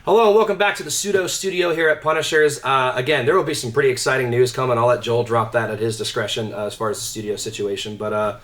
Hello and welcome back to the Pseudo Studio here at Punishers. Again, there will be some pretty exciting news coming. I'll let Joel drop that at his discretion as far as the studio situation, but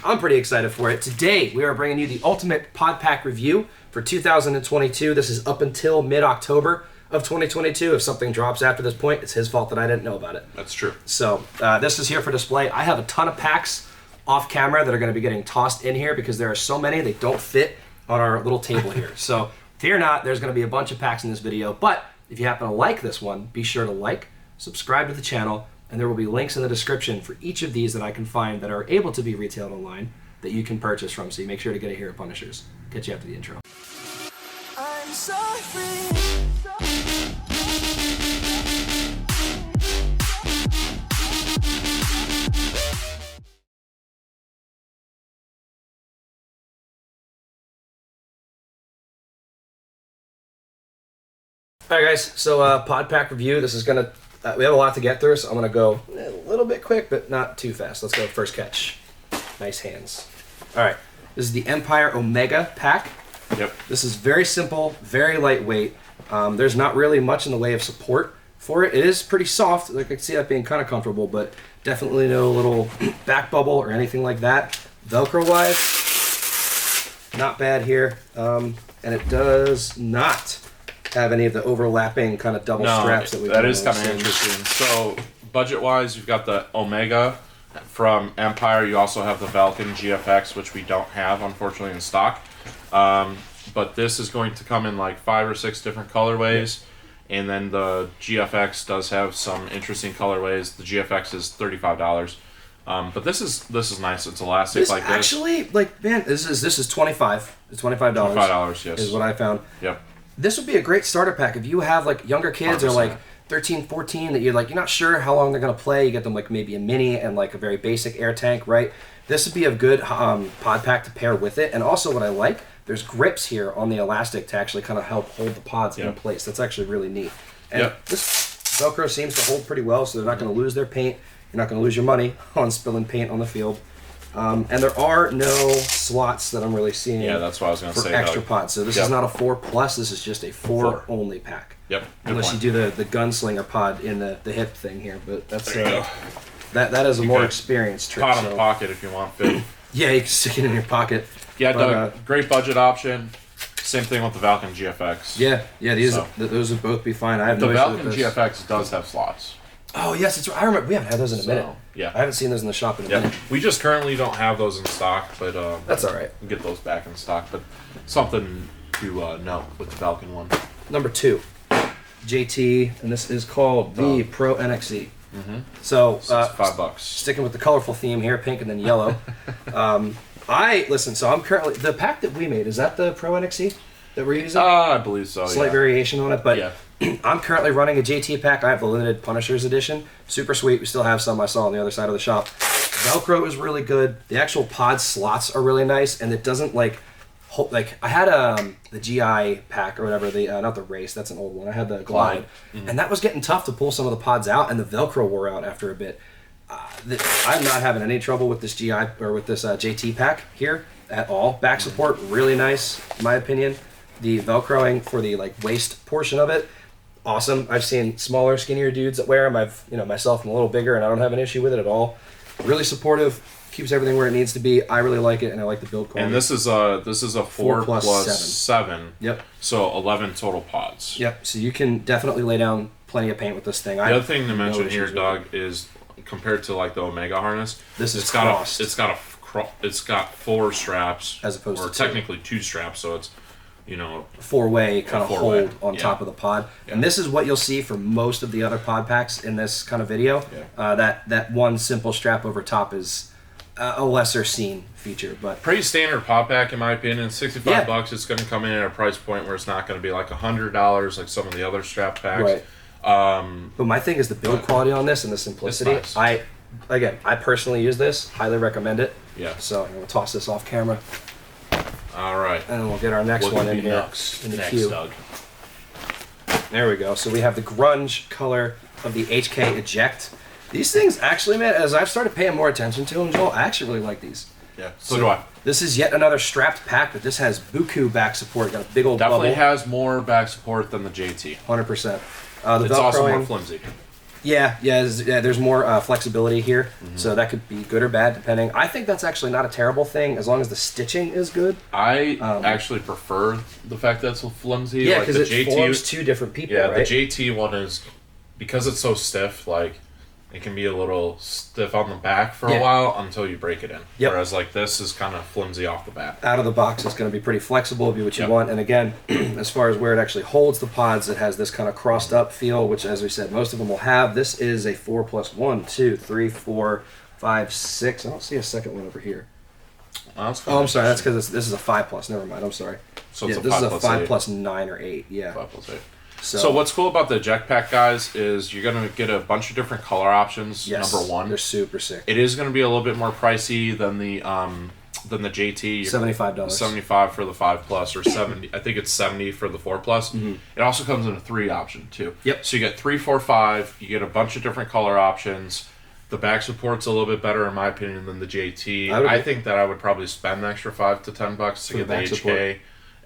I'm pretty excited for it. Today, we are bringing you the ultimate pod pack review for 2022. This is up until mid-October of 2022. If something drops after this point, it's his fault that I didn't know about it. That's true. So this is here for display. I have a ton of packs off camera that are going to be getting tossed in here because there are so many they don't fit on our little table here. So fear not, there's going to be a bunch of packs in this video, but if you happen to like this one, be sure to like, subscribe to the channel, and there will be links in the description for each of these that I can find that are able to be retailed online that you can purchase from, so you make sure to get it here at Punishers. Catch you after the intro. I'm so free. All right, guys, so pod pack review. This is going to, we have a lot to get through, so I'm going to go a little bit quick, but not too fast. Let's go first catch. Nice hands. All right, this is the Empire Omega pack. Yep. This is very simple, very lightweight. There's not really much in the way of support for it. It is pretty soft. Like, I can see that being kind of comfortable, but definitely no little back bubble or anything like that. Velcro-wise, not bad here. And it does not have any of the overlapping kind of double straps that we've that is kind of interesting. So budget-wise, you've got the Omega from Empire. You also have the Vulcan GFX, which we don't have, unfortunately, in stock. But this is going to come in like 5 or 6 different colorways. And then the GFX does have some interesting colorways. The GFX is $35. But this is nice. It's elastic this like this. Actually, like, man, this is $25. It's $25. $25, yes. Is what I found. Yep. This would be a great starter pack if you have like younger kids 100%. or like 13, 14 that you're not sure how long they're gonna play. You get them like maybe a mini and like a very basic air tank, right? This would be a good pod pack to pair with it. And also what I like, there's grips here on the elastic to actually kind of help hold the pods in place. That's actually really neat. And this Velcro seems to hold pretty well, so they're not gonna lose their paint. You're not gonna lose your money on spilling paint on the field. And there are no slots that I'm really seeing. Yeah, that's what I was going to say. For extra pods. So this is not a 4+. This is just a 4 only pack. Yep. Unless you do the gunslinger pod in the hip thing here, but that's there you go. that is a more experienced trick. Pot in the pocket if you want fit. Yeah, you can stick it in your pocket. Yeah, Doug, great budget option. Same thing with the Vulcan GFX. Yeah, those would both be fine. I have the no Vulcan issue with this. GFX does have slots. Oh yes, it's. I remember we haven't had those in a minute. Yeah, I haven't seen those in the shop in a minute. We just currently don't have those in stock, but that's all right. We'll get those back in stock. But something to note with the Vulcan one. Number 2, JT, and this is called the Pro NXe. So $5. Sticking with the colorful theme here, pink and then yellow. So I'm currently the pack that we made. Is that the Pro NXe that we're using? I believe so. Slight variation on it, but yeah. I'm currently running a JT pack. I have the limited Punishers edition. Super sweet. We still have some I saw on the other side of the shop. Velcro is really good. The actual pod slots are really nice, and it doesn't like hold, like I had the GI pack or whatever. The not the Race. That's an old one. I had the Glide, and that was getting tough to pull some of the pods out, and the Velcro wore out after a bit. I'm not having any trouble with this GI or with this JT pack here at all. Back support really nice, in my opinion. The Velcroing for the like waist portion of it, awesome. I've seen smaller, skinnier dudes that wear them. Myself, I'm a little bigger, and I don't have an issue with it at all. Really supportive, keeps everything where it needs to be. I really like it, and I like the build quality. And this is a 4 plus 7. Yep. So 11 total pods. Yep. So you can definitely lay down plenty of paint with this thing. The other thing to mention here, Doug, is compared to like the Omega harness, it's got 4 straps as opposed to 2. Technically 2 straps, so it's 4-way kind of hold on top of the pod. Yeah. And this is what you'll see for most of the other pod packs in this kind of video. Yeah. That one simple strap over top is a lesser seen feature, but pretty standard pod pack in my opinion. $65. It's going to come in at a price point where it's not going to be like $100 like some of the other strap packs. Right. But my thing is the build quality on this and the simplicity. Nice. I personally use this. Highly recommend it. Yeah. So we'll toss this off camera. All right. And then we'll get our next one in here. Next, in the queue. Doug. There we go. So we have the grunge color of the HK Eject. These things actually, man, as I've started paying more attention to them, Joel, I actually really like these. Yeah, so do I. This is yet another strapped pack, but this has buku back support. Got a big old Definitely bubble. has more back support than the JT. 100%. It's also more flimsy. Yeah, there's more flexibility here, so that could be good or bad depending. I think that's actually not a terrible thing as long as the stitching is good. I actually prefer the fact that it's flimsy. Yeah, like because the it forms two different people, Yeah, right? the JT one is, because it's so stiff, like, it can be a little stiff on the back for a while until you break it in. Yep. Whereas, like, this is kind of flimsy off the bat. Out of the box, it's going to be pretty flexible, be what you want. And again, as far as where it actually holds the pods, it has this kind of crossed up feel, which, as we said, most of them will have. This is a 4 plus 1, 2, 3, 4, 5, 6. I don't see a second one over here. Oh, I'm sorry. That's because this is a 5 plus. Never mind. I'm sorry. So it's this is a 5 8. plus 9 or 8. Yeah. 5 plus 8. So what's cool about the eject pack, guys, is you're going to get a bunch of different color options. Yes, number one, they're super sick. It is going to be a little bit more pricey than the JT. $75. 75 for the 5 plus, or 70. I think it's 70 for the 4 plus. It also comes in a 3 option too. Yep. So you get 3, 4, 5. You get a bunch of different color options. The back support's a little bit better in my opinion than the JT. I think that I would probably spend the extra $5 to $10 to get the HK.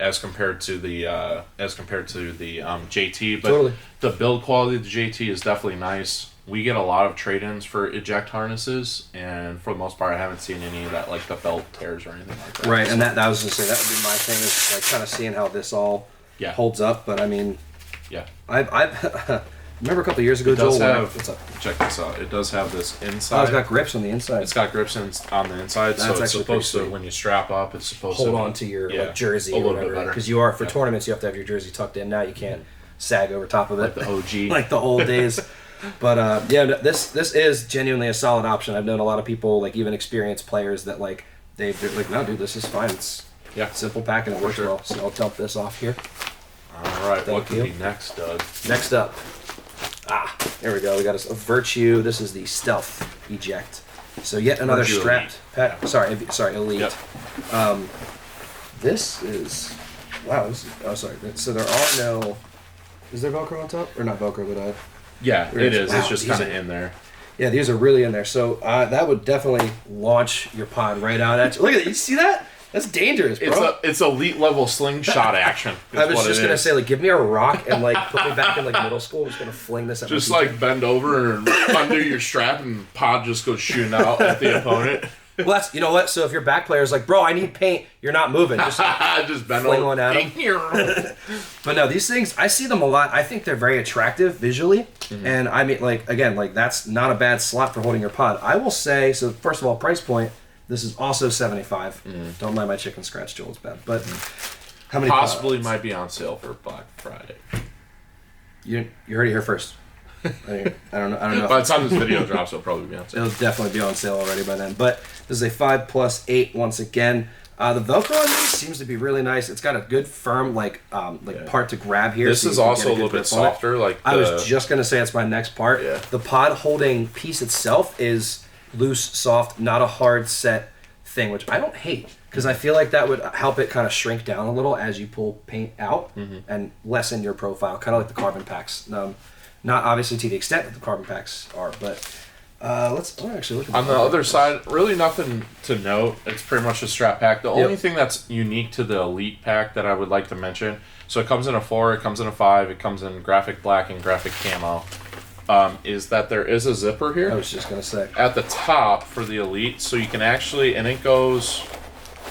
As compared to the JT, but the build quality of the JT is definitely nice. We get a lot of trade-ins for eject harnesses, and for the most part, I haven't seen any that like the belt tears or anything like that. Right, and that was to say that would be my thing, is like kind of seeing how this all holds up. But I mean, I've remember a couple of years ago, Joel. Check this out. It does have this inside. Oh, it's got grips on the inside. It's got grips on the inside, so it's supposed to, when you strap up, it's supposed to hold to on to your like, jersey a or little whatever. bit better. Because you are for tournaments, you have to have your jersey tucked in. Now you can't sag over top of it, like the OG, like the old days. But this is genuinely a solid option. I've known a lot of people, like even experienced players, that like they're like, no, dude, this is fine. It's simple pack and it works well. So I'll dump this off here. All right, what could be next, Doug? Next up. There we go. We got a Virtue. This is the Stealth Eject. So yet another Virtue strapped pack. Sorry, Elite. Yep. This is sorry. So there are no. Is there Velcro on top or not Velcro? But yeah, it is. It's just kind of in there. Yeah, these are really in there. So that would definitely launch your pod right out at you. Look at that. You see that? That's dangerous, bro. It's elite level slingshot action. I was just gonna say, like, give me a rock and like put me back in like middle school. I'm just gonna fling this at just like bend over and under your strap, and pod just goes shooting out at the opponent. Well, that's, you know what? So if your back player's like, bro, I need paint, you're not moving. Just bend fling over. one at him. But no, these things, I see them a lot. I think they're very attractive visually, and I mean, like, again, like that's not a bad slot for holding your pod. I will say, so first of all, price point. This is also $75. Don't mind my chicken scratch, Joel. It's bad. But how many? Possibly might be on sale for Black Friday. You heard it here first. I don't know. By the time this video drops, it'll probably be on sale. It'll definitely be on sale already by then. But this is a 5 plus 8 once again. The Velcro on this seems to be really nice. It's got a good firm part to grab here. This is also a little bit softer. I was just gonna say it's my next part. Yeah. The pod holding piece itself is loose, soft, not a hard set thing, which I don't hate, because I feel like that would help it kind of shrink down a little as you pull paint out and lessen your profile, kind of like the carbon packs. Not obviously to the extent that the carbon packs are, but let's actually look at on the other side. Really nothing to note. It's pretty much a strap pack. The only thing that's unique to the Elite pack that I would like to mention, so it comes in a 4, it comes in a 5, it comes in graphic black and graphic camo. Is that there is a zipper here. I was just going to say. At the top for the Elite, so you can actually, and it goes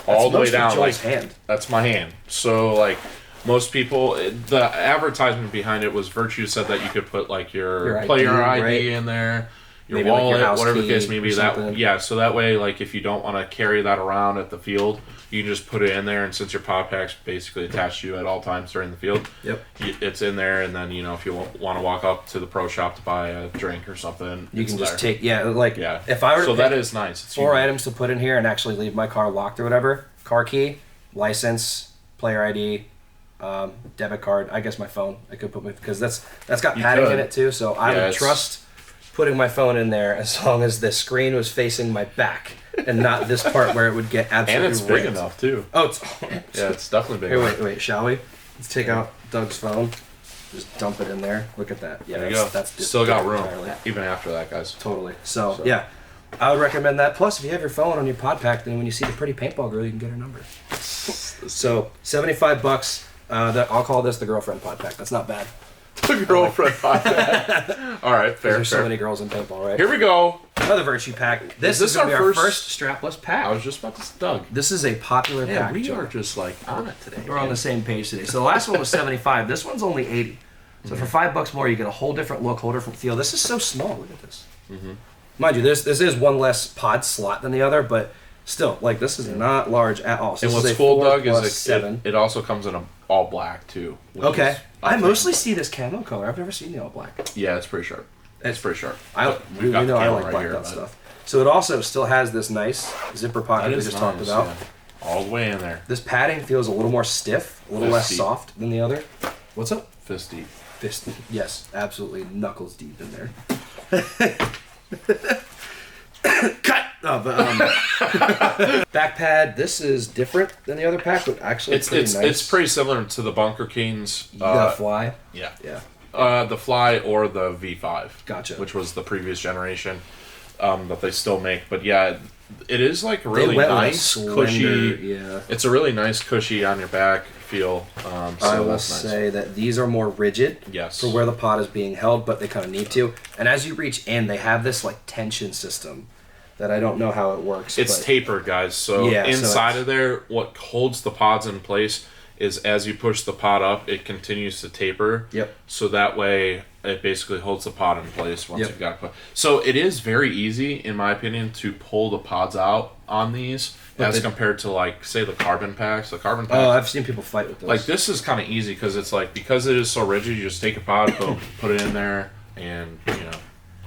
all the way down. Joel's hand. That's my hand. So, like, most people, the advertisement behind it was Virtue said that you could put, like, your player ID in there, your maybe wallet, like your whatever the case may be. So that way, like, if you don't want to carry that around at the field, you can just put it in there, and since your pod pack's basically attached to you at all times during the field, it's in there, and then, if you want to walk up to the pro shop to buy a drink or something, you can just there. If I were to that is nice. It's 4 items to put in here and actually leave my car locked or whatever, car key, license, player ID, debit card, I guess my phone, I could put because that's got padding in it too, so I would trust putting my phone in there as long as the screen was facing my back and not this part where it would get absolutely and it's big enough too. Oh, it's definitely big. Here, wait, shall we? Let's take out Doug's phone. Just dump it in there. Look at that. Yeah, there you go. That's still got room entirely. Even after that, guys. Totally. So yeah, I would recommend that. Plus, if you have your phone on your pod pack, then when you see the pretty paintball girl, you can get her number. So $75. I'll call this the girlfriend pod pack. That's not bad. The girlfriend pod pack. All right, fair. There's so many girls in paintball, right? Here we go. Another Virtue pack. This is going to be our first strapless pack. I was just about to say, Doug. This is a popular pack. We are just like on it today. We're on the same page today. So the last one was 75. This one's only 80. So for $5 more, you get a whole different look, whole different feel. This is so small. Look at this. Mind you, this is one less pod slot than the other, but still, like, this is not large at all. So And this what's is a cool, 4 Doug, plus is 7. it also comes in a all black too. Okay. I mostly see this camo color. I've never seen the all black. Yeah, it's pretty sharp. It's pretty sharp. We know I like blacked out stuff. So it also still has this nice zipper pocket we just talked about. Yeah. All the way in there. This padding feels a little more stiff, a little less soft than the other. What's up? Fist deep. Fist. Yes, absolutely knuckles deep in there. Cut! Oh, but, back pad, this is different than the other pack, but actually it's nice. It's pretty similar to the Bunker Kings. The Fly? Yeah. Yeah. The Fly or the V5. Gotcha. Which was the previous generation that they still make. But yeah, it is like really nice, cushy. Yeah. It's a really nice, cushy on your back feel. So I will say that these are more rigid for where the pod is being held, but they kind of need to. And as you reach in, they have this like tension system that I don't know how it works. It's tapered, guys. So inside of there, what holds the pods in place is as you push the pod up, it continues to taper. Yep. So that way, it basically holds the pod in place once you've got it put. So it is very easy, in my opinion, to pull the pods out on these as compared to, like, say, the carbon packs. The carbon packs. Oh, I've seen people fight with those. Like, this is kind of easy because it's like, because it is so rigid, you just take a pod, put it in there, and, you know.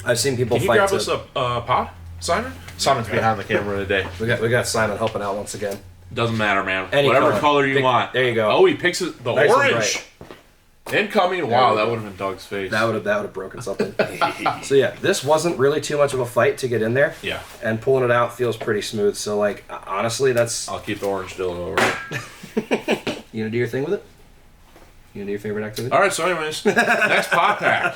I've seen people fight. Can you grab us a pod, Simon? Simon's behind the camera today. We got Simon helping out once again. Doesn't matter, man. Any Whatever color you want. There you go. Oh, he picks the nice orange. Incoming. Wow, that would have been Doug's face. That would have broken something. So yeah, this wasn't really too much of a fight to get in there. Yeah. And pulling it out feels pretty smooth. So like, honestly, that's. I'll keep the orange dildo over. You gonna do your thing with it? You gonna do your favorite activity? All right. So, anyways, next pod pack.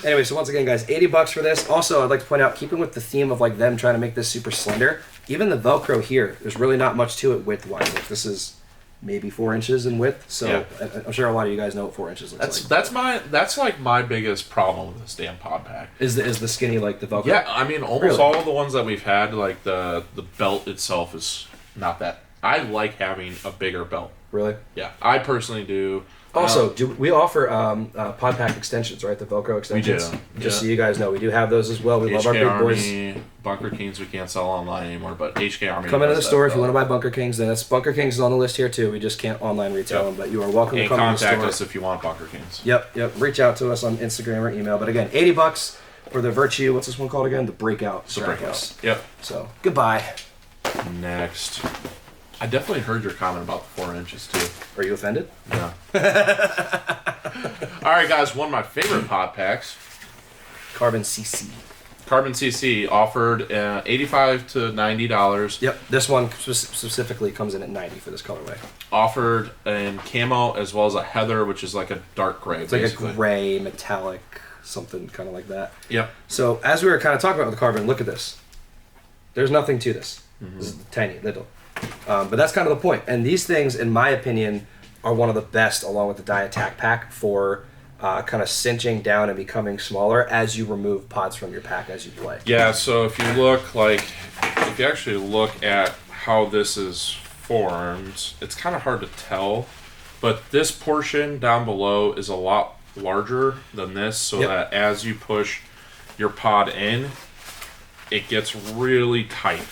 Anyway, so once again, guys, $80 for this. Also, I'd like to point out, keeping with the theme of like them trying to make this super slender, even the Velcro here, there's really not much to it width-wise. Like, this is maybe 4 inches in width. So I'm sure a lot of you guys know what 4 inches looks like. That's like my biggest problem with this damn pod pack. Is the skinny like the Velcro? Yeah, I mean almost all of the ones that we've had, like the belt itself is not that. I like having a bigger belt. Really? Yeah, I personally do. Also, we offer pod pack extensions, right? The Velcro extensions. We do. Just so you guys know, we do have those as well. We love our big Army, boys. Bunker Kings we can't sell online anymore, but HK Army. Come into the store if you want to buy Bunker Kings. Then Bunker Kings is on the list here too. We just can't online retail them, but you are welcome to come to the store. Contact us if you want Bunker Kings. Yep. Reach out to us on Instagram or email. But again, $80 for the Virtue. What's this one called again? The Breakout. Strapless. Yep. So goodbye. Next. I definitely heard your comment about the 4 inches too. Are you offended? No. All right, guys. One of my favorite pod packs. Carbon CC. Carbon CC offered $85 to $90. Yep. This one specifically comes in at $90 for this colorway. Offered in camo as well as a heather, which is like a dark gray. It's basically like a gray metallic something kind of like that. Yep. So as we were kind of talking about with the carbon, look at this. There's nothing to this. This is tiny, little. But that's kind of the point. And these things, in my opinion, are one of the best, along with the Die Attack pack, for kind of cinching down and becoming smaller as you remove pods from your pack as you play. Yeah, so if you actually look at how this is formed, it's kind of hard to tell. But this portion down below is a lot larger than this, so that as you push your pod in, it gets really tight.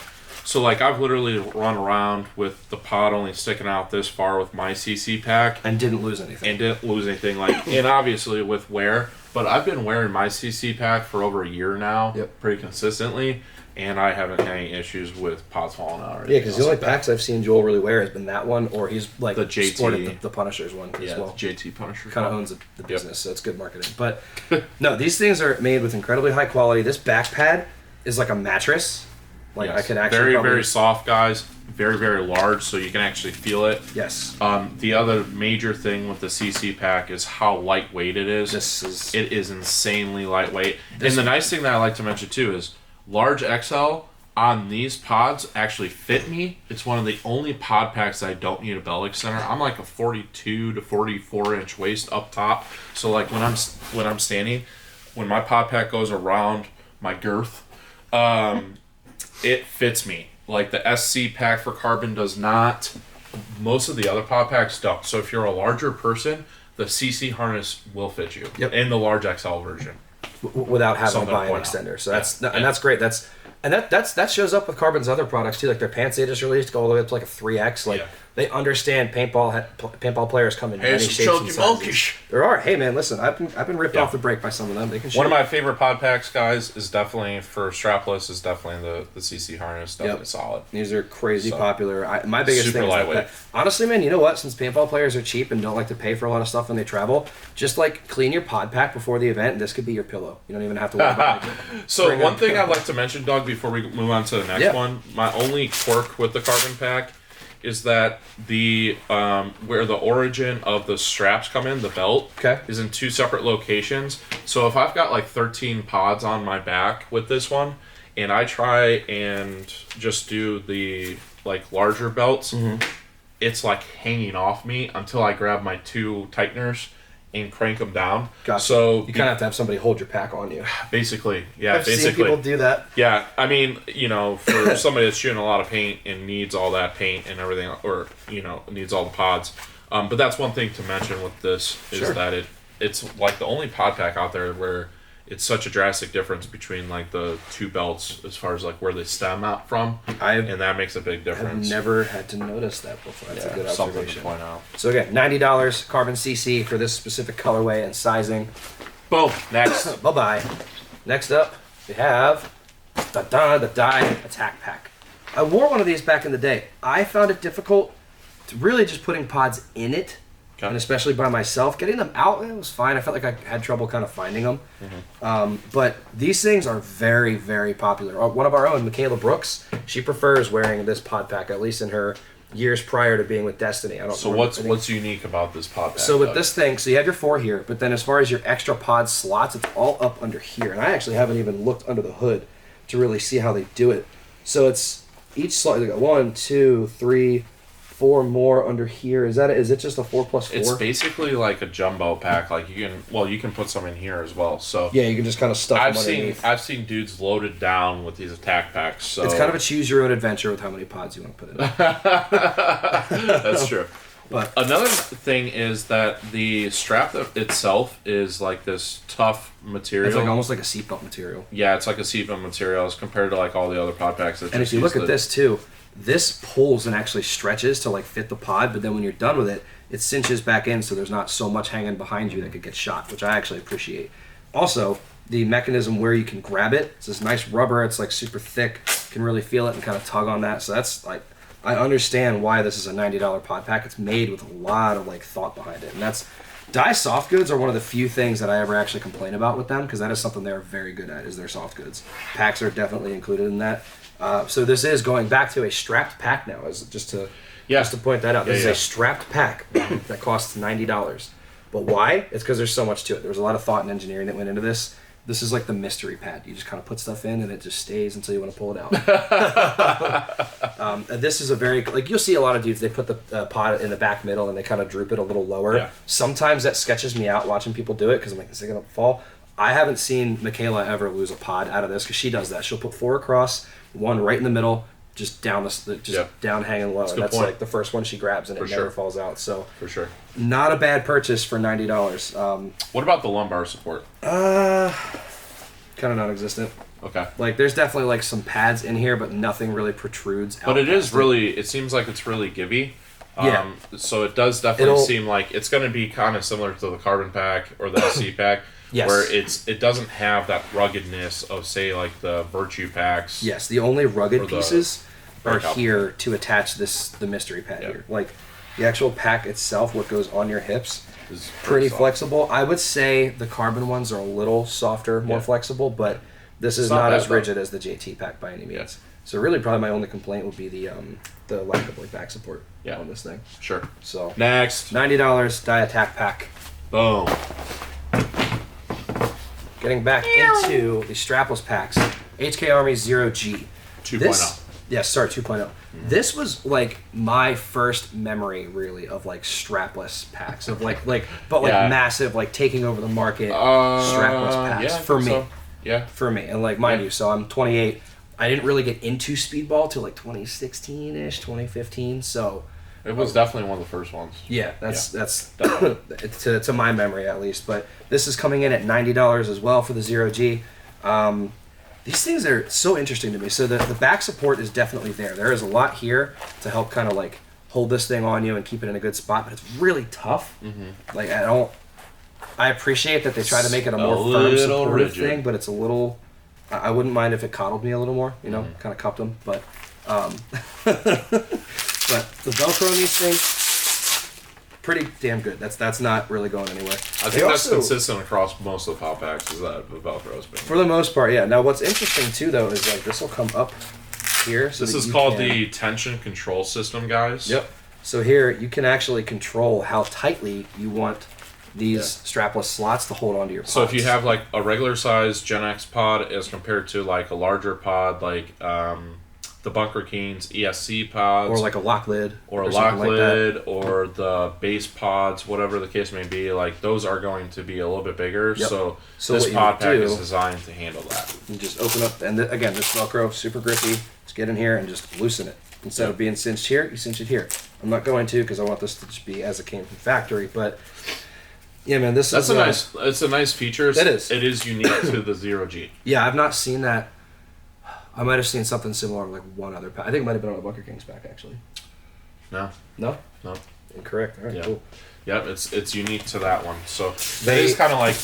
So, like, I've literally run around with the pod only sticking out this far with my CC pack. And didn't lose anything. Like, and obviously with wear. But I've been wearing my CC pack for over a year now, pretty consistently. And I haven't had any issues with pods falling out. Yeah, because the only packs I've seen Joel really wear has been that one, or he's, like, the JT. sported the Punisher's one as well. The JT Punisher. Kind of owns the business, so it's good marketing. But, no, these things are made with incredibly high quality. This back pad is like a mattress. Like, I could actually very soft, guys. Very, very large, so you can actually feel it. Yes. The other major thing with the CC pack is how lightweight it is. It is insanely lightweight. And the nice thing that I like to mention, too, is Large XL on these pods actually fit me. It's one of the only pod packs that I don't need a belt extender. I'm like a 42 to 44 inch waist up top. So like when I'm standing, when my pod pack goes around my girth, it fits me. Like the SC pack for carbon does not. Most of the other pod packs don't. So if you're a larger person, the CC harness will fit you. Yep. In the large XL version. Without having Something to buy to an point extender. out. So that's great. That shows up with Carbon's other products too, like their pants they just released go all the way up to like a 3X. Like they understand paintball players come in many shapes and sizes. There are. Hey man, listen, I've been ripped off the break by some of them. They can shoot. One of my favorite pod packs, guys, is definitely for strapless. Is definitely the CC harness. Definitely solid. These are crazy popular. My biggest Super thing is lightweight. that honestly, man, you know what? Since paintball players are cheap and don't like to pay for a lot of stuff when they travel, just like clean your pod pack before the event, and this could be your pillow. You don't even have to worry about it. So one thing I'd like to mention, Doug, before we move on to the next one, my only quirk with the carbon pack is that the where the origin of the straps come in, the belt, is in two separate locations. So if I've got like 13 pods on my back with this one, and I try and just do the like larger belts, it's like hanging off me until I grab my two tighteners and crank them down. Gotcha. So you kind of have to have somebody hold your pack on you. Basically, yeah. I've seen people do that. Yeah, I mean, you know, for somebody that's shooting a lot of paint and needs all that paint and everything, or you know, needs all the pods. But that's one thing to mention with this is that it's like the only pod pack out there where it's such a drastic difference between like the two belts as far as like where they stem out from, and that makes a big difference. I've never had to notice that before. That's a good something observation. to point out. So again, $90 carbon CC for this specific colorway and sizing. Boom. Next. Bye-bye. Next up, we have the Die Attack Pack. I wore one of these back in the day. I found it difficult to really just putting pods in it, and especially by myself. Getting them out, it was fine. I felt like I had trouble kind of finding them. But these things are very, very popular. One of our own, Michaela Brooks, she prefers wearing this pod pack, at least in her years prior to being with Destiny. I don't. So what's unique about this pod pack? So with this thing, so you have your 4 here, but then as far as your extra pod slots, it's all up under here. And I actually haven't even looked under the hood to really see how they do it. So it's each slot. You got 1, 2, 3, 4 more under here. Is it just a 4+4? It's basically like a jumbo pack. Like you can put some in here as well. So yeah, you can just kind of stuff them underneath. I've seen dudes loaded down with these attack packs. So it's kind of a choose your own adventure with how many pods you want to put in. That's true. But another thing is that the strap itself is like this tough material. It's like almost like a seatbelt material. Yeah, it's like a seatbelt material as compared to like all the other pod packs. And if you look at this too, this pulls and actually stretches to like fit the pod, but then when you're done with it, it cinches back in so there's not so much hanging behind you that could get shot, which I actually appreciate. Also, the mechanism where you can grab it, it's this nice rubber, it's like super thick, you can really feel it and kind of tug on that. So that's like, I understand why this is a $90 pod pack. It's made with a lot of like thought behind it. And that's, Dye soft goods are one of the few things that I ever actually complain about with them, because that is something they're very good at, is their soft goods. Packs are definitely included in that. So this is going back to a strapped pack now, just to point that out. This is a strapped pack that costs $90. But why? It's because there's so much to it. There was a lot of thought and engineering that went into this. This is like the mystery pad. You just kind of put stuff in and it just stays until you want to pull it out. This is a very, like you'll see a lot of dudes, they put the pod in the back middle and they kind of droop it a little lower. Yeah. Sometimes that sketches me out watching people do it because I'm like, is it going to fall? I haven't seen Michaela ever lose a pod out of this because she does that. She'll put 4 across, 1 right in the middle, just down down hanging low. That's like the first one she grabs and it never falls out. So for sure, not a bad purchase for $90. What about the lumbar support? Kind of non-existent. Okay. Like there's definitely like some pads in here, but nothing really protrudes out. But it is really, it seems like it's really givey. So it does definitely seem like it's going to be kind of similar to the carbon pack or the SC pack. Yes. Where it doesn't have that ruggedness of, say, like the Virtue packs. Yes, the only rugged pieces are here to attach the mystery pad here. Like the actual pack itself, what goes on your hips, is pretty flexible. I would say the carbon ones are a little softer, more flexible, but this is not as rigid as the JT pack by any means. Yeah. So really, probably my only complaint would be the lack of like back support on this thing. Sure. So next, $90 Die Attack Pack. Boom. Getting back into the strapless packs. HK Army 0G. 2.0. Yes, sorry, 2.0. This was like my first memory, really, of like strapless packs, of like massive, like taking over the market strapless packs for me. So. Yeah, for me, and like mind you, so I'm 28. I didn't really get into speedball till like 2016ish, 2015. So it was definitely one of the first ones. Yeah, that's to my memory at least. But this is coming in at $90 as well for the 0G. These things are so interesting to me. So the back support is definitely there. There is a lot here to help kind of like hold this thing on you and keep it in a good spot, but it's really tough. Like I appreciate that they try to make it a more firm, supportive thing, but it's a little. I wouldn't mind if it coddled me a little more, kind of cupped them, but but the Velcro on these things, pretty damn good. That's not really going anywhere. I think that's consistent across most of the pop packs, is that the Velcro's been. For the most part, yeah. Now what's interesting too, though, is like this will come up here. So this is called the tension control system, guys. Yep. So here you can actually control how tightly you want these strapless slots to hold onto your pods. So if you have like a regular size Gen X pod as compared to like a larger pod, like the Bunker King's ESC pods, or like a lock lid, or a lock lid, or the base pods, whatever the case may be, like those are going to be a little bit bigger. Yep. So So this what you pod pack do- is designed to handle that. You just open up, and again, this Velcro, super grippy. Just get in here and just loosen it. Instead of being cinched here, you cinch it here. I'm not going to because I want this to just be as it came from factory, but yeah, man, It's a nice feature. It is. It is unique to the 0G. Yeah, I've not seen that. I might have seen something similar like one other pack. I think it might have been on a Bunker King's pack, actually. No. No? No. Incorrect. All right, Yeah. cool. Yep, it's unique to that one. So that They- is kind of like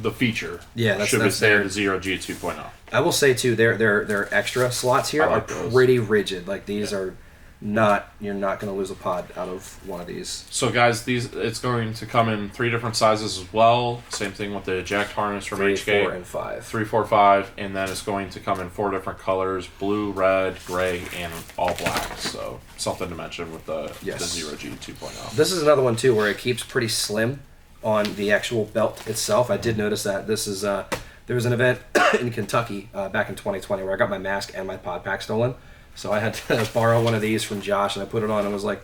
the feature. Yeah, should be that's say their- the 0G 2.0. I will say too, their extra slots here I are like those. pretty rigid. Like these are not. You're not going to lose a pod out of one of these. So guys, it's going to come in 3 different sizes as well. Same thing with the eject harness from 3, HK. 4, and 5. 3, 4, 5, and then it's going to come in 4 different colors: blue, red, gray, and all black. So something to mention with the 0G 2.0. This is another one too where it keeps pretty slim on the actual belt itself. I did notice that. This is there was an event in Kentucky back in 2020 where I got my mask and my pod pack stolen. So I had to borrow one of these from Josh, and I put it on and was like,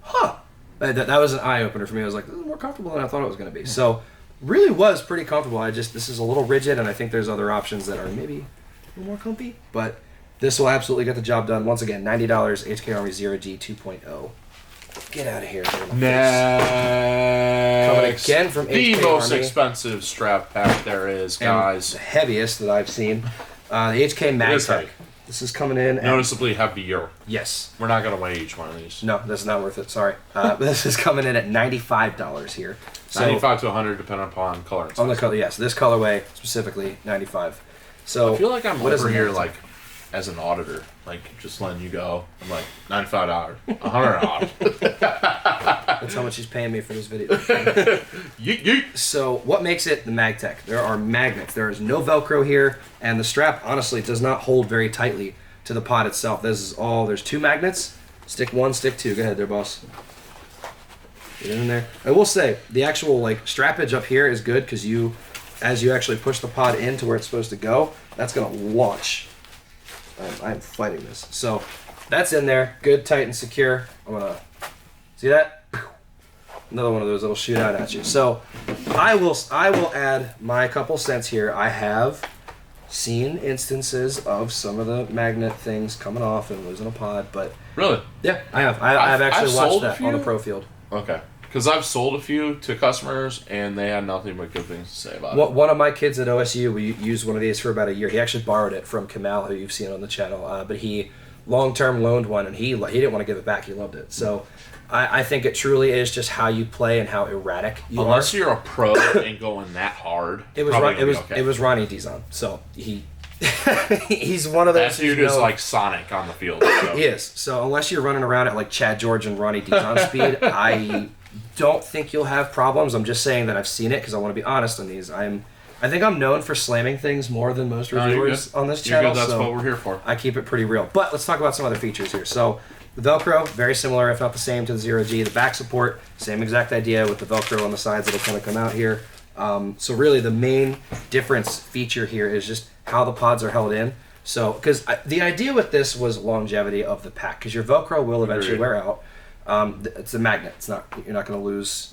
huh. That was an eye-opener for me. I was like, this is more comfortable than I thought it was going to be. So really was pretty comfortable. This is a little rigid, and I think there's other options that are maybe a little more comfy. But this will absolutely get the job done. Once again, $90, HK Army 0G 2.0. Get out of here. Next. Coming again from the HK most Army. expensive strap pack there is, And guys. the heaviest that I've seen. The HK It is heavy. Magtech. This is coming in. Noticeably heavier. Yes. We're not going to weigh each one of these. No, that's not worth it. Sorry. This is coming in at $95 here. So 95 to 100, depending upon color and size. on the color, yes, this colorway specifically, 95. So I feel like I'm what is over the here Magtech? like as an auditor, like just letting you go. I'm like $95, $100. That's how much he's paying me for this video. Yeet, yeet. So what makes it the Magtech? There are magnets. There is no Velcro here, and the strap honestly does not hold very tightly to the pod itself. This is all. There's 2 magnets. Stick 1, stick 2. Go ahead there, boss. Get in there. I will say the actual like strappage up here is good because as you actually push the pod into where it's supposed to go, that's gonna launch. I'm fighting this. So that's in there, good, tight, and secure. I'm gonna see that. Another one of those that'll shoot out at you. So I will add my couple cents here. I have seen instances of some of the magnet things coming off and losing a pod, but Really? yeah, I have. I've actually I've watched sold a that on the few. pro field. Okay. Because I've sold a few to customers, and they had nothing but good things to say about it. One of my kids at OSU, we used one of these for about a year. He actually borrowed it from Kamal, who you've seen on the channel, but he long-term loaned one, and he didn't want to give it back. He loved it. So I think it truly is just how you play and how erratic you Unless are. you're a pro and going that hard, It was probably it gonna was be okay. it was Ronnie Dizon. So he he's one of those. That dude who's is known- like Sonic on the field. So. He is. So unless you're running around at like Chad George and Ronnie Dizon speed, I don't think you'll have problems. I'm just saying that I've seen it because I want to be honest on these. I think I'm known for slamming things more than most No, you're reviewers good. on this You're channel. good. That's so what we're here for. I keep it pretty real. But let's talk about some other features here. So the Velcro, very similar, if not the same, to the 0G. The back support, same exact idea with the Velcro on the sides that'll kind of come out here. So really the main difference feature here is just how the pods are held in. So, because the idea with this was longevity of the pack, because your Velcro will eventually wear out. It's a magnet. It's not, you're not going to lose,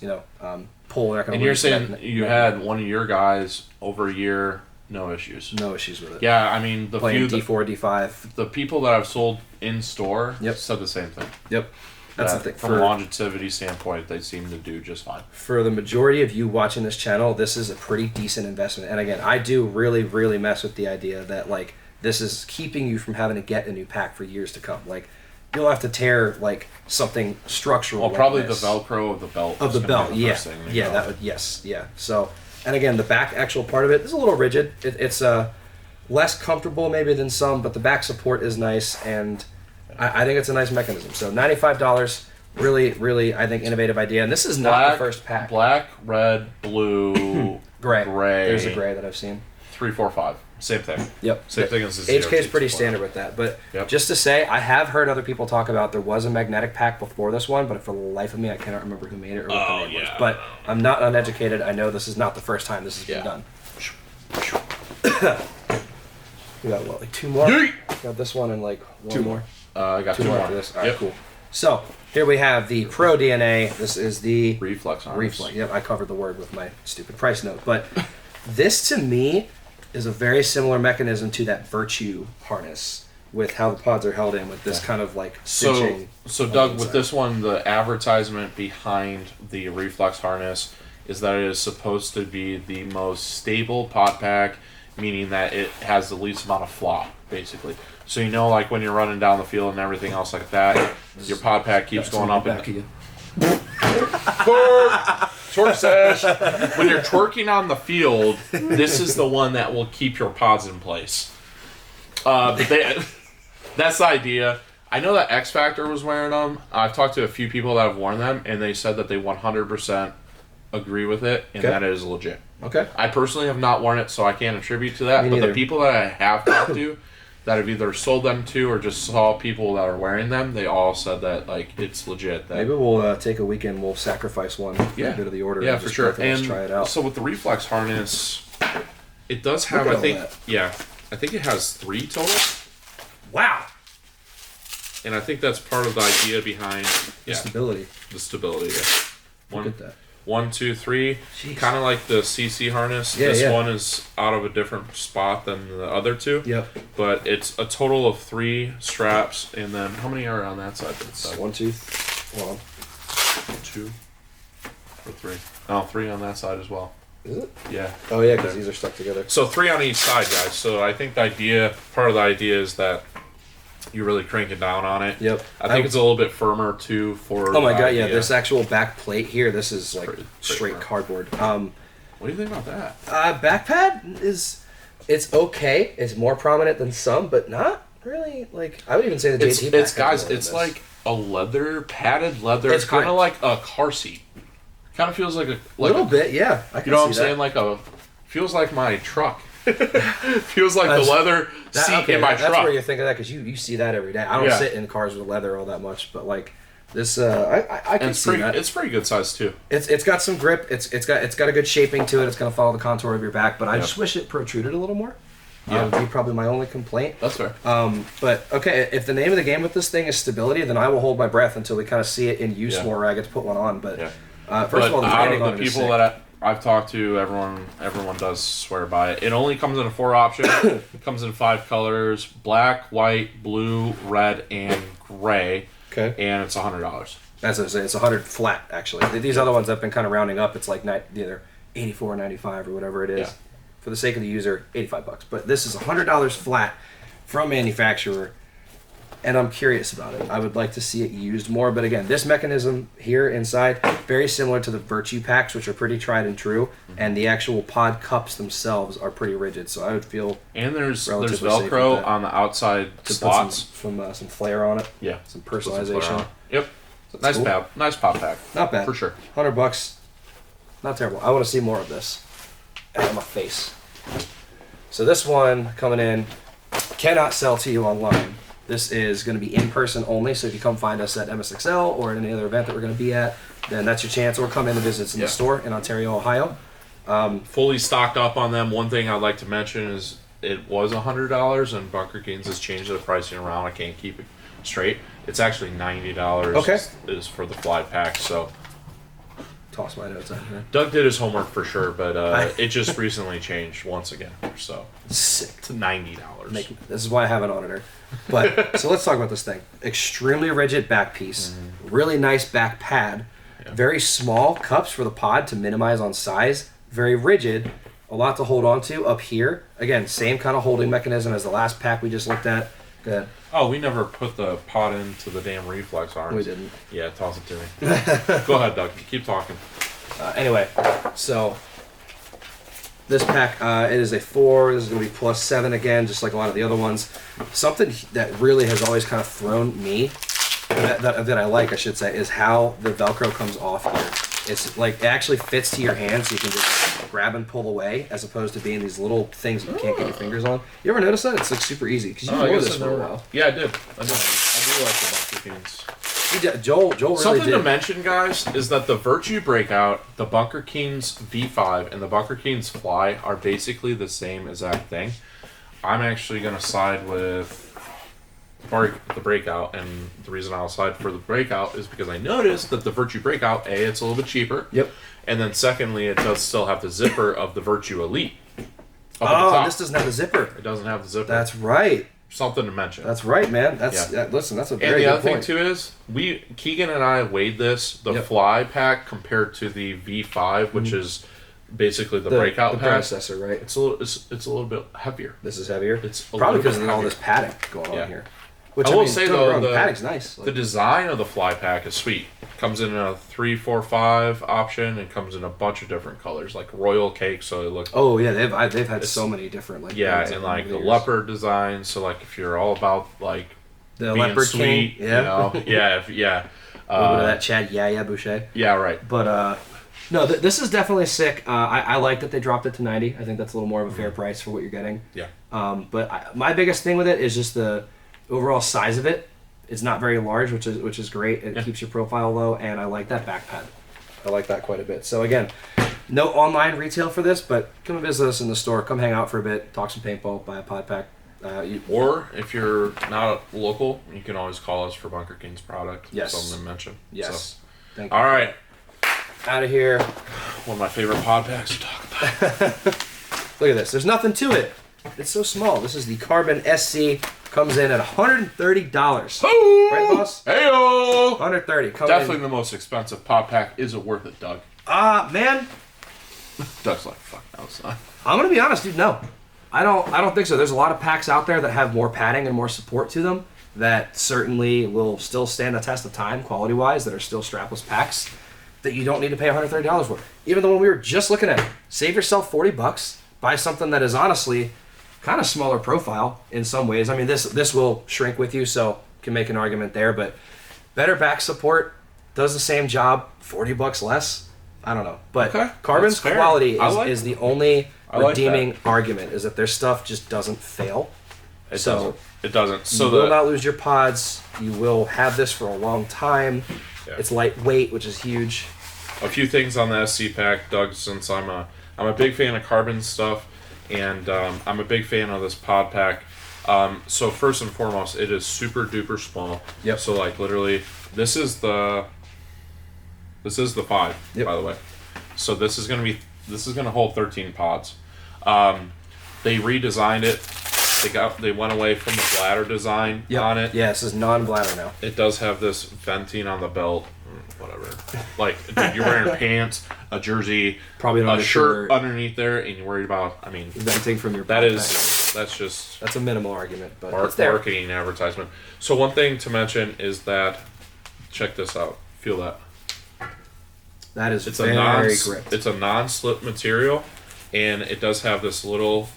pull. You're not gonna and you're lose saying you had one of your guys over a year, no issues. No issues with it. Yeah, I mean the Playing few D4, D5. the people that I've sold in store Yep. said the same thing. Yep. That's the thing. From a longevity standpoint, they seem to do just fine. For the majority of you watching this channel, this is a pretty decent investment. And again, I do really, really mess with the idea that like this is keeping you from having to get a new pack for years to come. Like you'll have to tear like something structural. Well, like probably this. the Velcro of the belt. Of the belt, yeah, yeah, that would yeah. So, and again, the back actual part of it is a little rigid. It's less comfortable maybe than some, but the back support is nice, and I think it's a nice mechanism. So $95, really, really, I think innovative idea. And this is not the first pack. Black, red, blue, gray. Gray. There's a gray that I've seen. 3, 4, 5. Same thing. Yep. Same thing as the HK is pretty support. standard with that. But Yep. just to say, I have heard other people talk about there was a magnetic pack before this one, but for the life of me, I cannot remember who made it or what the name was. But I'm not uneducated. I know this is not the first time this has been done. We got what, like 2 more? Yeet! Got this one and like 1 more. I got 2 more more. after this. All right, Yep. cool. So here we have the Pro DNA. This is the Reflex harness. Reflex. Yep, I covered the word with my stupid price note. But this to me is a very similar mechanism to that Virtue harness with how the pods are held in with this kind of like cinching. So Doug, with this one, the advertisement behind the Reflex harness is that it is supposed to be the most stable pod pack, meaning that it has the least amount of flop, basically. So like when you're running down the field and everything else like that, your pod pack keeps going up and twerk sesh. When you're twerking on the field, this is the one that will keep your pods in place. But that's the idea. I know that X Factor was wearing them. I've talked to a few people that have worn them, and they said that they 100% agree with it, and that it is legit. Okay. I personally have not worn it, so I can't attribute to that. Me But neither. the people that I have talked to, that have either sold them to or just saw people that are wearing them, they all said that like it's legit. That Maybe we'll take a weekend. We'll sacrifice one. Yeah. A bit of the order. Yeah, and for just sure. both of us And try it out. so with the Reflex harness, it does have, Look at I think, all that. yeah, I think it has 3 total. Wow. And I think that's part of the idea behind Stability. the stability. Yeah. Look at that. 1, 2, 3. Jeez. Kind of like the CC harness. Yeah, this yeah. one is out of a different spot than the other 2. Yep. But it's a total of 3 straps, and then how many are on that side? So 1, 2. Hold on. 2 or 3. Oh, 3 on that side as well. Is it? Yeah. Oh yeah, because these are stuck together. So 3 on each side, guys. So I think part of the idea is that you really crank it down on it. Yep. I think it's a little bit firmer too for. Oh my god, the yeah! idea. This actual back plate here, this is like Pretty straight firm. cardboard. What do you think about that? Back pad it's okay. It's more prominent than some, but not really. Like I would even say the JT. It's pack guys. has a It's little like a leather, padded leather. It's It's kind great. of like a car seat. Kind of feels like a little bit, yeah. I can You know what I'm see that. saying? Like feels like my truck. Feels like That's- the leather seat in my that's truck. where you think of that because you see that every day. I don't Yeah. sit in cars with leather all that much, but like this, I And can it's see pretty. that. It's pretty good size too. It's got some grip. It's got a good shaping to it. It's gonna follow the contour of your back, but I Yep. just wish it protruded a little more. Yeah. Would be probably my only complaint. That's fair. But okay, if the name of the game with this thing is stability, then I will hold my breath until we kind of see it in use Yeah. more, where I get to put one on. But Yeah. first But of all, the out branding of on the it is people sick. that I've talked to, everyone does swear by it. It only comes in a 4 option. It comes in 5 colors: black, white, blue, red, and gray. Okay. And it's $100. As I say, it's 100 flat actually. These other ones I've been kind of rounding up. It's like either 84, 95, or whatever it is. Yeah. For the sake of the user, $85. But this is $100 flat from manufacturer, and I'm curious about it. I would like to see it used more. But again, this mechanism here inside, very similar to the Virtue packs, which are pretty tried and true, and the actual pod cups themselves are pretty rigid. So I would feel And there's Relatively safe with Velcro that. on the outside to slots. put some flair on it. Yeah. Some Put some flare personalization. on it. Yep. Nice cool. pad. Nice pop pack. Not bad. For sure. $100, not terrible. I want to see more of this. Out of my face. So this one coming in, cannot sell to you online. This is going to be in person only. So if you come find us at MSXL or at any other event that we're going to be at, then that's your chance. Or come in and visit us in the store in Ontario, Ohio. Fully stocked up on them. One thing I'd like to mention is it was $100, and Bunker Kings has changed the pricing around. I can't keep it straight. It's actually $90. Okay. Is for the fly pack. So Toss my notes out here. Doug did his homework for sure, but it just recently changed once again. So Sick. to $90. This is why I have an auditor. But so let's talk about this thing. Extremely rigid back piece, really nice back pad, very small cups for the pod to minimize on size, very rigid, a lot to hold on to up here. Again, same kind of holding mechanism as the last pack we just looked at. Go ahead. Oh, we never put the pod into the damn reflex arms. We didn't. Yeah, toss it to me. Go ahead, Doug. Keep talking. Anyway, so this pack, it is a 4. This is going to be +7 again, just like a lot of the other ones. Something that really has always kind of thrown me, that I like, I should say, is how the Velcro comes off here. It's like, it actually fits to your hand, so you can just grab and pull away, as opposed to being these little things that you can't get your fingers on. You ever notice that? It's like super easy, because you wore this for a while. Yeah, I did. I do like the Bunker Kings. Joel really Something did. to mention, guys, is that the Virtue Breakout, the Bunker Kings V5, and the Bunker Kings Fly are basically the same exact thing. I'm actually going to side with the Breakout, and the reason I'll side for the Breakout is because I noticed that the Virtue Breakout, A, it's a little bit cheaper. Yep. And then secondly, it does still have the zipper of the Virtue Elite. Up at the Oh, top. this doesn't have the zipper. It doesn't have the zipper. That's right. Something to mention. That's right, man. That's listen. That's a very good point. And the other thing too is Keegan and I weighed the Fly pack compared to the V5, which is basically the Breakout the pack. predecessor, right? It's a little bit heavier. This is heavier. It's probably because of all heavier. this padding going on here. Which I will say though, the padding's nice. The design of the Fly pack is sweet. Comes in a 3, 4, 5 option, and comes in a bunch of different colors, like royal cake. So it looks. Oh yeah, they've had so many different things and like the leopard design. So like if you're all about like the being leopard sweet, king, yeah, you know, a little bit of that Chad Boucher. Yeah, right. But no, this is definitely sick. I like that they dropped it to 90. I think that's a little more of a fair price for what you're getting. Yeah. But my biggest thing with it is just the overall size of it. It's not very large, which is great. It keeps your profile low, and I like that back pad. I like that quite a bit. So again, no online retail for this, but come visit us in the store. Come hang out for a bit, talk some paintball, buy a pod pack. Or if you're not local, you can always call us for Bunker King's product. Yes. Something to mention. Yes. So. Thank you. All right. Out of here. One of my favorite pod packs to talk about. Look at this. There's nothing to it. It's so small. This is the Carbon SC. Comes in at $130. Hey-o! Right, boss? Hey-o! $130. Definitely the most expensive pod pack. Is it worth it, Doug? Man. Doug's like, fuck no, it's not. I'm gonna be honest, dude. No, I don't think so. There's a lot of packs out there that have more padding and more support to them that certainly will still stand the test of time, quality-wise. That are still strapless packs that you don't need to pay $130 for. Even the one we were just looking at, save yourself $40. Buy something that is honestly kind of smaller profile in some ways. I mean, this will shrink with you, so can make an argument there. But better back support, does the same job, $40 less. I don't know, but Okay, Carbon's that's fair. quality I is the only I like redeeming that. argument. Is that their stuff just doesn't fail. It doesn't. It doesn't. So You will not lose your pods. You will have this for a long time. Yeah. It's lightweight, which is huge. a few things on the SC pack, Doug. Since I'm a big fan of Carbon stuff, and I'm a big fan of this pod pack. So first and foremost, it is super duper small. Yep. So like literally, this is the 5, Yep. by the way. So this is gonna hold 13 pods. They redesigned it. They went away from the bladder design on it. Yeah, this is non-bladder now. It does have this venting on the belt. Whatever. Like, dude, you're wearing pants, a jersey, Probably a not shirt underneath there, and you're worried about. I mean, venting from your. that's just That's a minimal argument, but it's there. marketing advertisement. So one thing to mention is that, check this out. Feel that. That is It's very gripped. It's a non-slip material, and it does have this little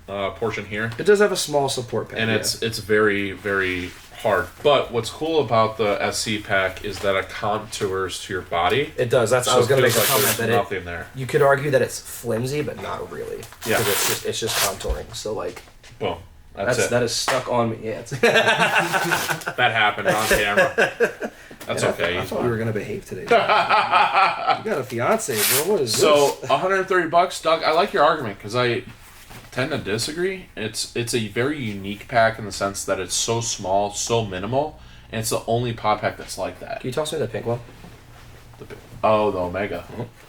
portion here, It does have a small support pad. and yeah. it's very very hard. But what's cool about the SC pack is that it contours to your body. It does. That's So I was going to it make a feels like comment there's that nothing there. you could argue that it's flimsy, but not really. Yeah. Because it's just contouring. So like, Boom. That is stuck on me. Yeah, That happened on camera. That's okay. I thought we were gonna behave today. You got a fiance, bro. What is So this? $130, Doug. I like your argument because I tend to disagree. It's a very unique pack in the sense that it's so small, so minimal, and it's the only pod pack that's like that. Can you toss me that pink one? The Omega.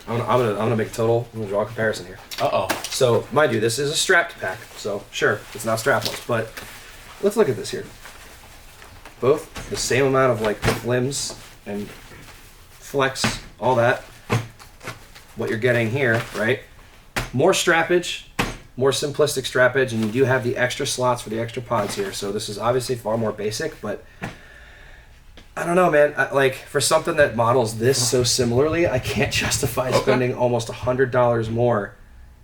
I'm gonna make a total. I'm gonna draw a comparison here. Uh-oh. So, mind you, this is a strapped pack. So, sure, it's not strapless, but let's look at this here. Both the same amount of like limbs and flex, all that. What you're getting here, right? More strappage, more simplistic strappage, and you do have the extra slots for the extra pods here. So this is obviously far more basic, but I don't know, man. Like for something that models this so similarly, I can't justify spending almost $100 more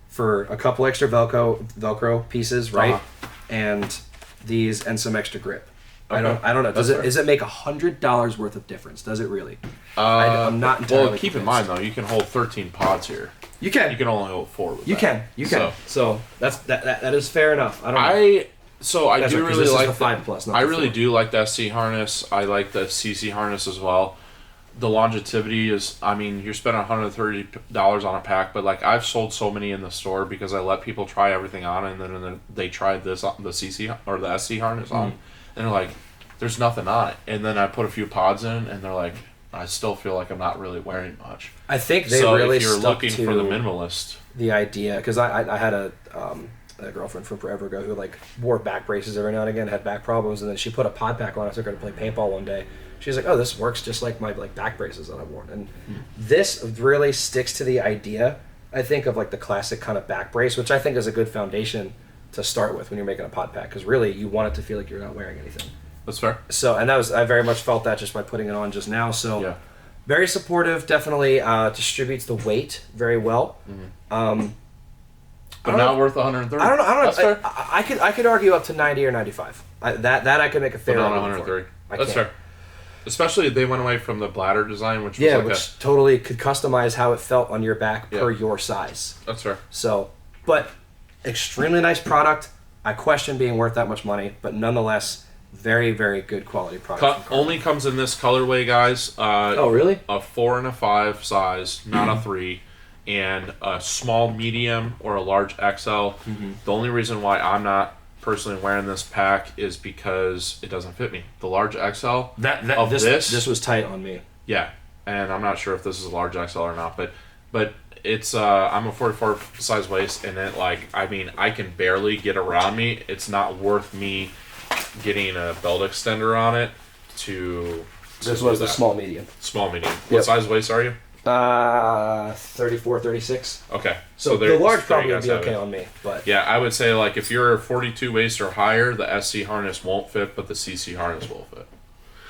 for a couple extra Velcro pieces, right? And these and some extra grip. Okay. I don't know. Does it make $100 worth of difference? Does it really? I'm not entirely. Well, keep in mind though, you can hold 13 pods here. You can. You can only hold 4 with You that. can. So that is fair enough. I do really like the 5 Plus. I really do like the SC harness. I like the CC harness as well. The longevity is, I mean, you're spending $130 on a pack, but like I've sold so many in the store because I let people try everything on, and then they tried this the CC or the SC harness on, and they're like, "There's nothing on it." And then I put a few pods in, and they're like, "I still feel like I'm not really wearing much." I think they really if you're stuck looking to for the minimalist, the idea, because I had a girlfriend from forever ago who like wore back braces every now and again, had back problems, and then she put a pod pack on. I took her to play paintball one day. She's like, "Oh, this works just like my like back braces that I've worn." And this really sticks to the idea, I think, of like the classic kind of back brace, which I think is a good foundation to start with when you're making a pod pack, because really you want it to feel like you're not wearing anything. that's fair. So, and I very much felt that just by putting it on just now. So, Yeah. very supportive. Definitely distributes the weight very well. But not worth 130. I don't know. That's fair. I could argue up to 90 or 95. That I could make a fair But not argument 130. for. That's fair. Especially they went away from the bladder design, which was Yeah, like which totally could customize how it felt on your back per your size. That's fair. So, but extremely nice product. I question being worth that much money, but nonetheless, very, very good quality product. Only comes in this colorway, guys. Oh, really? A 4 and a 5 size, not a 3, and a small, medium, or a large XL. The only reason why I'm not personally wearing this pack is because it doesn't fit me. The large XL This was tight on me. Yeah, and I'm not sure if this is a large XL or not, but it's I'm a 44 size waist, and it I can barely get around me. It's not worth me getting a belt extender on it to. This was the small medium. Small medium. What size waist are you? 34, 36. Okay. So the large probably would be okay on me, but yeah, I would say like if you're 42 waist or higher, the SC harness won't fit, but the CC harness will fit.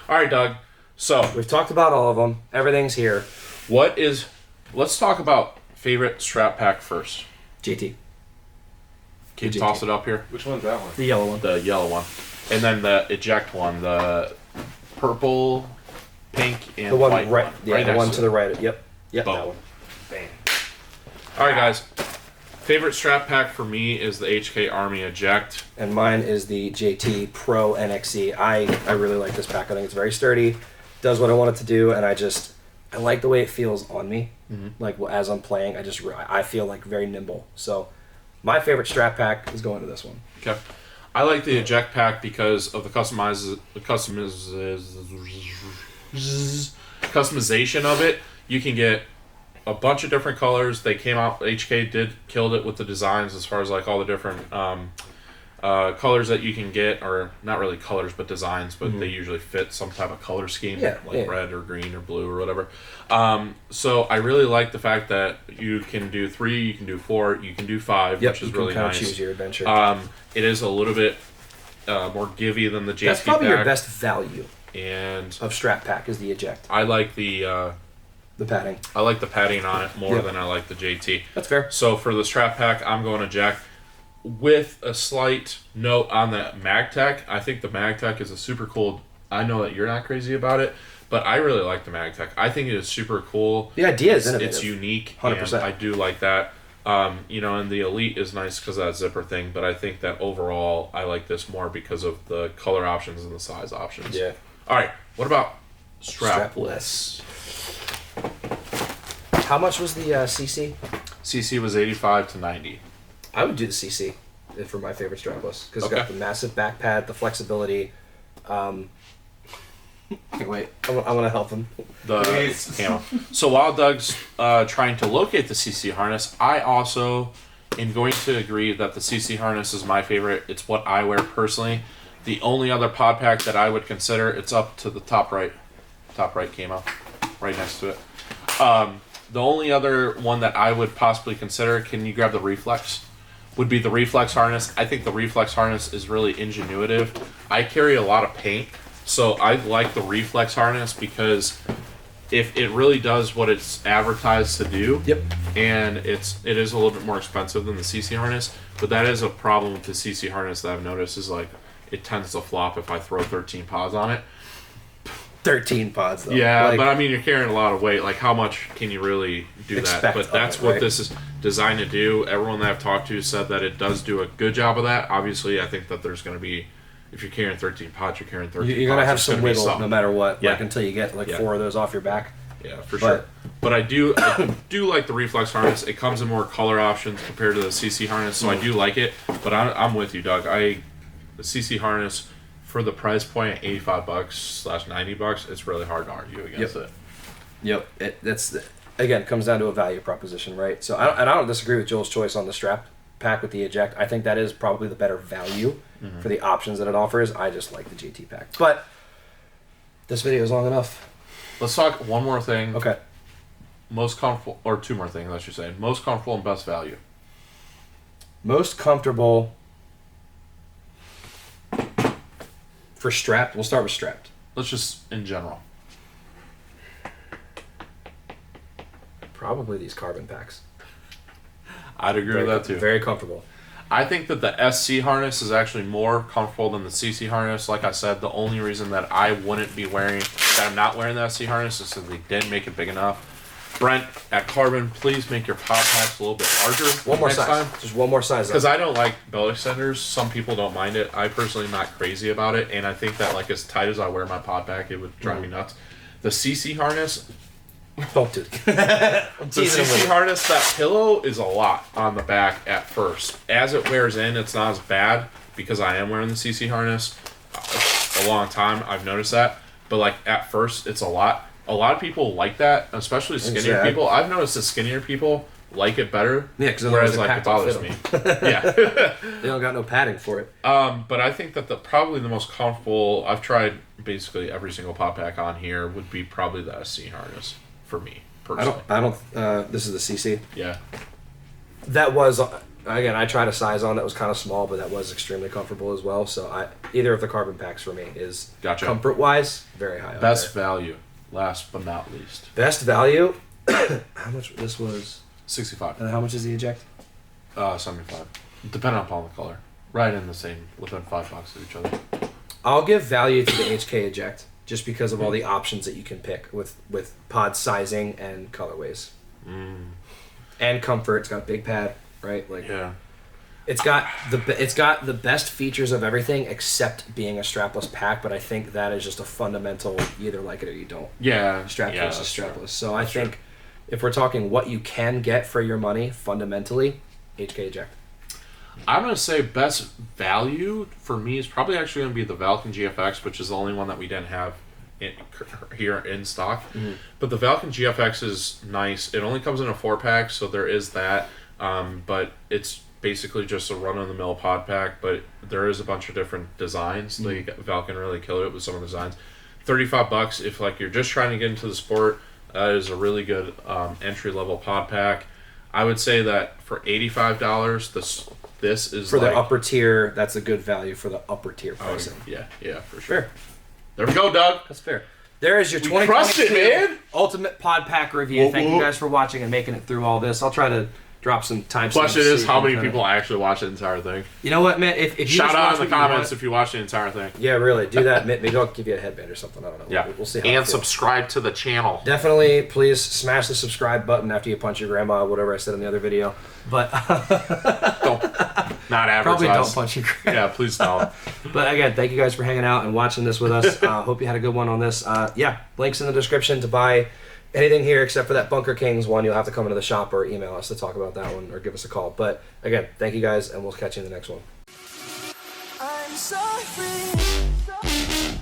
All right, Doug. So we've talked about all of them. Everything's here. Let's talk about favorite strap pack first. JT. Can you toss it up here? Which one's that one? The yellow one. The yellow one, and then the eject one, the purple, pink, and The one white right. one. Yeah, right the one next to the right. Yep. Yep. Boom. That one. Bam. All right, guys. Favorite strap pack for me is the HK Army Eject. And mine is the JT Pro NXe. I really like this pack. I think it's very sturdy. Does what I want it to do, and I like the way it feels on me. Like as I'm playing, I feel like very nimble. So my favorite strap pack is going to this one. Okay. I like the eject pack because of the customization of it. You can get a bunch of different colors. They came out. HK killed it with the designs as far as like all the different colors that you can get, or not really colors but designs, but they usually fit some type of color scheme, red or green or blue or whatever. So I really like the fact that you can do 3, you can do 4, you can do 5, which is really nice. Choose your adventure. It is a little bit more givey than the JT That's probably pack, your best value and of strap pack is the eject. I like the padding. I like the padding on it more than I like the JT. That's fair. So for the strap pack, I'm going eject. With a slight note on the Magtech, I think the Magtech is a super cool. I know that you're not crazy about it, but I really like the Magtech. I think it is super cool. The idea is innovative. It's unique. 100%. And I do like that. You know, and the Elite is nice because of that zipper thing, but I think that overall I like this more because of the color options and the size options. Yeah. All right, what about strapless? How much was the CC? CC was 85 to 90. I would do the CC for my favorite strapless because it's got Okay. the massive back pad, the flexibility. Wait, I want to help him. The camo. So while Doug's trying to locate the CC harness, I also am going to agree that the CC harness is my favorite. It's what I wear personally. The only other pod pack that I would consider, it's up to the top right camo, right next to it. The only other one that I would possibly consider, can you grab the Reflex? Would be the Reflex harness. I think the Reflex harness is really ingenuitive. I carry a lot of paint, so I like the Reflex harness because if it really does what it's advertised to do, Yep. and it is a little bit more expensive than the CC harness, but that is a problem with the CC harness that I've noticed is like it tends to flop if I throw 13 pods on it. 13 pods though. Yeah, Like, but I mean, you're carrying a lot of weight. Like, how much can you really do that? Expect But of that's it, what right? this is designed to do. Everyone that I've talked to said that it does do a good job of that. Obviously, I think that there's going to be, if you're carrying 13 pods, you're carrying 13 you're gonna pods. have There's some gonna be wiggle something. no matter what. Yeah. Like until you get like Yeah. 4 of those off your back. Yeah, for But- sure. But I do like the Reflex harness. It comes in more color options compared to the CC harness, so I do like it. But I'm with you, Doug. The CC harness for the price point at $85/$90, it's really hard to argue against it. Yep. That's again comes down to a value proposition, right? So I don't disagree with Joel's choice on the strap pack with the eject. I think that is probably the better value for the options that it offers. I just like the GT pack. But this video is long enough. Let's talk one more thing. Okay. Most comfortable, or two more things, I should say. Most comfortable and best value. Most comfortable for strapped. We'll start with strapped. Let's just in general. Probably these carbon packs. I'd agree with that too. Very comfortable. I think that the SC harness is actually more comfortable than the CC harness. Like I said, the only reason that I wouldn't be wearing, that I'm not wearing the SC harness is because they didn't make it big enough. Brent, at Carbon, please make your pod packs a little bit larger One more next size. time. Just one more size. Because I don't like belt extenders. Some people don't mind it. I personally am not crazy about it. And I think that like as tight as I wear my pod pack, it would drive me nuts. The CC harness, Don't do it. the CC harness, that pillow is a lot on the back at first. As it wears in, it's not as bad because I am wearing the CC harness a long time. I've noticed that. But like at first, it's a lot. A lot of people like that, especially skinnier Exactly. people. I've noticed that skinnier people like it better. Yeah, because whereas like it bothers me. Yeah. They don't got no padding for it. But I think that probably the most comfortable, I've tried basically every single pop pack on here, would be probably the SC harness for me personally. This is the CC. Yeah. That was, again, I tried a size on that was kind of small, but that was extremely comfortable as well. So either of the carbon packs for me is Gotcha. comfort-wise very high. Best value, last but not least. Best value. How much this was? 65. And how much is the eject? 75. Depending upon the color. Right in the same, within $5 of each other. I'll give value to the HK eject just because of all the options that you can pick with pod sizing and colorways. And comfort. It's got a big pad, right? Like Yeah. It's got the best features of everything except being a strapless pack, but I think that is just a fundamental you either like it or you don't. Yeah. Strapless yeah, versus that's true. strapless. So I think if we're talking what you can get for your money, fundamentally, HK eject. I'm going to say best value for me is probably actually going to be the Valken GFX, which is the only one that we didn't have here in stock. But the Valken GFX is nice. It only comes in a 4-pack, so there is that. But it's basically just a run-of-the-mill pod pack, but there is a bunch of different designs. Valken really killed it with some of the designs. $35 if like you're just trying to get into the sport. That is a really good entry-level pod pack. I would say that for $85, this is For like, the upper tier, that's a good value for the upper tier pricing. yeah, for sure. Fair. There we go, Doug. That's fair. There is your crushed it, 2022 man. Ultimate Pod Pack review. Thank you guys for watching and making it through all this. I'll try to drop some time. Question is, how many people actually watch the entire thing? You know what, man? If you shout just out watch in the comments if you watch the entire thing. Yeah, really, do that. Maybe I'll give you a headband or something. I don't know. Yeah, we'll see. How and subscribe to the channel. Definitely, please smash the subscribe button after you punch your grandma. Whatever I said in the other video, but don't not advertise. Probably don't punch your grandma. Yeah, please don't. But again, thank you guys for hanging out and watching this with us. Hope you had a good one on this. Yeah, links in the description to buy anything here except for that Bunker Kings one. You'll have to come into the shop or email us to talk about that one or give us a call. But again, thank you guys, and we'll catch you in the next one. I'm so free.